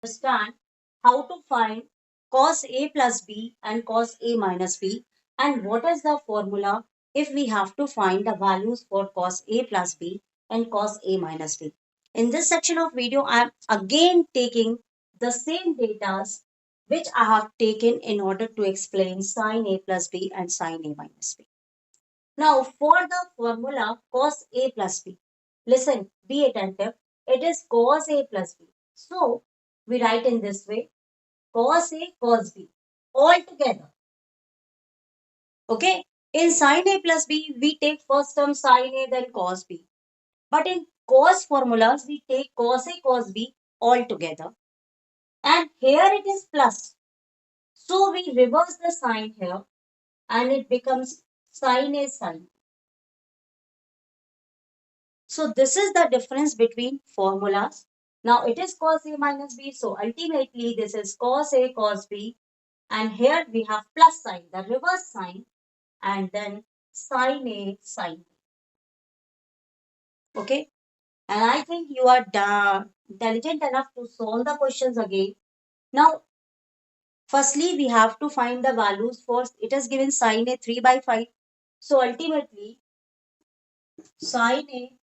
understand how to find cos A plus B and cos A minus B, and what is the formula if we have to find the values for cos A plus B and cos A minus B. In this section of video, I am again taking the same data which I have taken in order to explain sin A plus B and sin A minus B. Now, for the formula cos A plus B, listen, be attentive. It is cos A plus B. So, we write in this way, cos A, cos B, all together. Okay? In sin A plus B, we take first term sin A, then cos B. But in cos formulas, we take cos A, cos B all together. And here it is plus. So, we reverse the sign here and it becomes sin A sin. So this is the difference between formulas. Now it is cos A minus B. So ultimately this is cos A cos B. And here we have plus sign, the reverse sign. And then sin A sin B. Okay. And I think you are intelligent enough to solve the questions again. Now, firstly, we have to find the values for, it is given sin A 3 by 5. So ultimately, sin A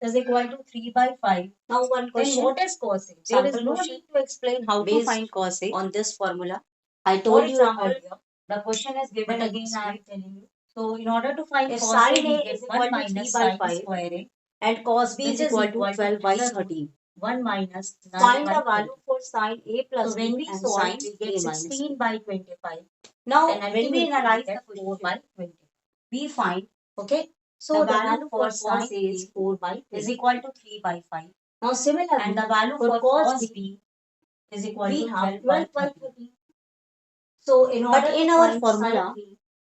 is equal to 3 by 5. Now one question. Then what is cos A? There is no need to explain how to find cos A on this formula. I told you earlier. The question is given again, I am telling you. So in order to find cos A, we get 1 minus 3 by 5 square A and cos B is equal to 12 by 13. 1 minus 9 find the value for sin A plus B and sin we get 16 by 25. Now when we analyze the 4 by 20, we find, okay, so the value for cos A is 4 by 3 is equal to 3 by 5. Now similarly, and the value for cos B is equal to 12 by 30. So in order but in our formula,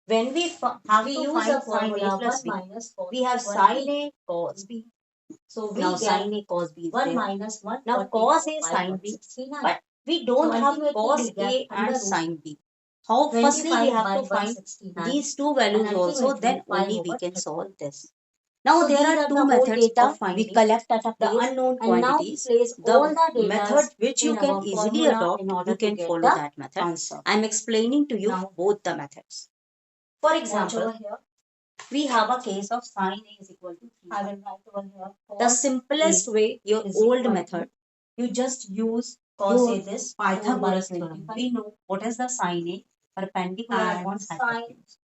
when we have we to use find a formula A plus B, we have sin A cos B. So we now sin A cos B is 1 there. Minus 1. Now cos A sin B. But we don't so have cos A and sin B. How firstly we have to find these two values also, then only we can solve this. Now so there are two methods of finding. We collect at the unknown quantities. The method which you can easily adopt, you can follow that method. I am explaining to you now, both the methods. For example, here we have a case of sin A is equal to 3. I will write over here. The simplest way, your old method, you just use cos A this Pythagoras theorem. We know what is the sin A perpendicular upon hypotenuse.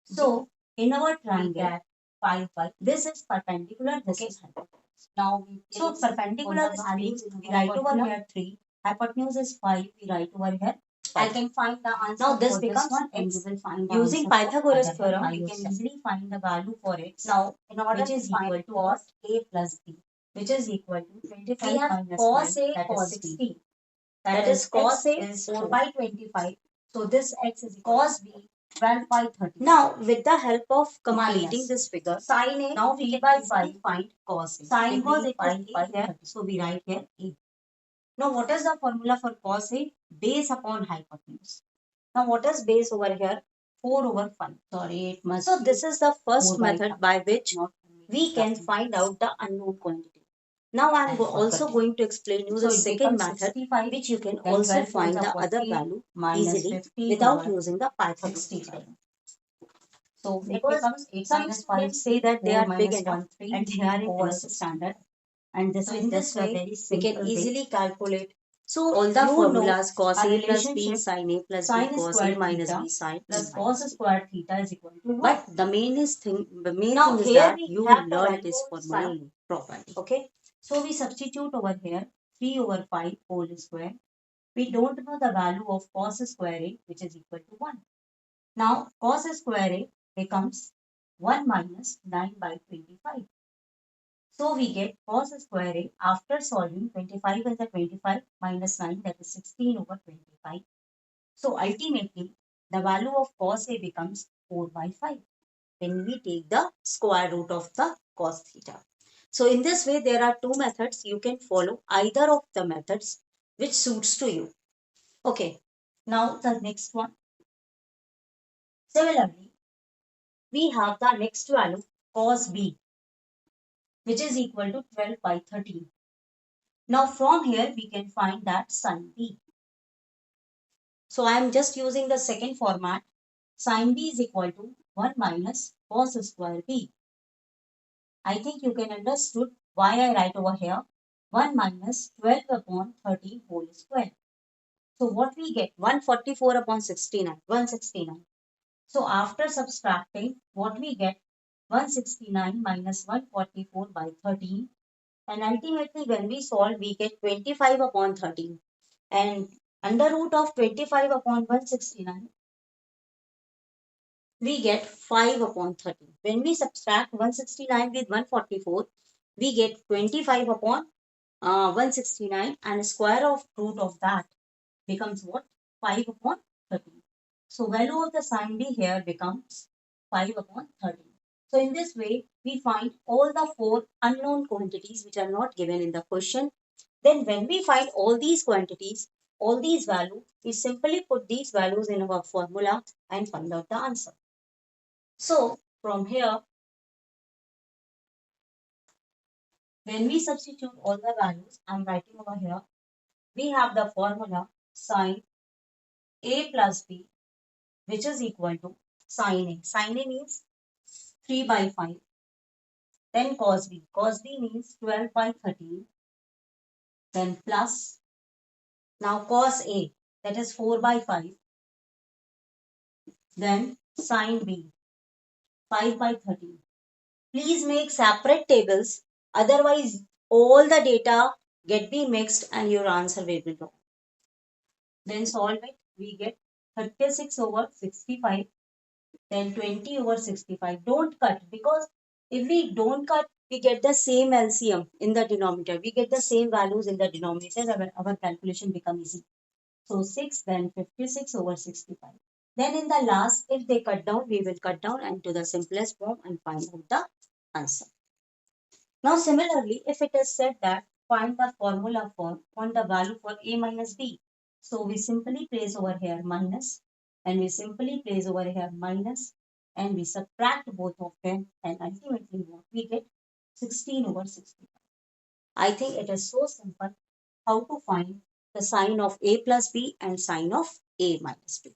So in our triangle, 5 by this is perpendicular, this is hypotenuse. Now so perpendicular is 3, we write over here 3. Hypotenuse is 5, we write over here. I can find the answer. Now this becomes one and you will find the using Pythagoras theorem, we can easily find the value for it. Now in order which is equal to cos A plus B, which is equal to 25 minus cos 5, A cos 16. That is cos A is 4 by 25. So this x is cos B 12 by 30. Now, with the help of completing this figure, sin A, now we can by 5 find cos A. Sin cos equals 5 here. So we write here A. Now, what is the formula for cos A? Base upon hypotenuse. Now, what is base over here? 4 over 5. Sorry, it must. So, this is the first method by which we can find out the unknown quantity. Now I am also going to explain you the second method which you can also find the other value easily without using the Pythagoras theorem. So because some students say that they are big enough and they are in 11th standard, and this in this way we can easily calculate. So all the formulas cos A plus B sin A plus B cos A minus B sin plus cos squared theta is equal to 1. But the main thing is that you learn this formula properly. Okay. So we substitute over here 3 over 5 whole square. We don't know the value of cos square A, which is equal to 1. Now cos square A becomes 1 minus 9 by 25. So we get cos square A after solving 25 as a 25 minus 9, that is 16 over 25. So ultimately the value of cos A becomes 4 by 5 when we take the square root of the cos theta. So in this way, there are two methods. You can follow either of the methods which suits to you. Okay. Now the next one. Similarly, we have the next value cos B, which is equal to 12 by 13. Now from here we can find that sin b. So I am just using the second format. Sin b is equal to 1 minus cos square b. I think you can understood why I write over here 1 minus 12 upon 13 whole square. So what we get? 144 upon 69, 169. So after subtracting, what we get? 169 minus 144 by 13. And ultimately when we solve, we get 25 upon 13. And under root of 25 upon 169, we get 5 upon 13. When we subtract 169 with 144, we get 25 upon 169 and square of root of that becomes what? 5 upon 13. So value of the sin b here becomes 5 upon 13. So in this way, we find all the four unknown quantities which are not given in the question. Then when we find all these quantities, all these values, we simply put these values in our formula and find out the answer. So from here, when we substitute all the values, I'm writing over here, we have the formula sin a plus b, which is equal to sin a. Sin a means 3 by 5. Then cos b. Cos b means 12 by 13. Then plus, now cos a, that is 4 by 5. Then sin b, 5 by 13. Please make separate tables, otherwise all the data get be mixed and your answer will be wrong. Then solve it, we get 36 over 65, then 20 over 65. Don't cut, because if we don't cut, we get the same LCM in the denominator. We get the same values in the denominator, our calculation become easy. So 6, then 56 over 65. Then in the last, if they cut down, we will cut down into the simplest form and find out the answer. Now similarly, if it is said that find the formula for find the value for a minus b. So we simply place over here minus, and we simply place over here minus, and we subtract both of them, and ultimately what we get? 16 over 65. I think it is so simple how to find the sign of a plus b and sign of a minus b.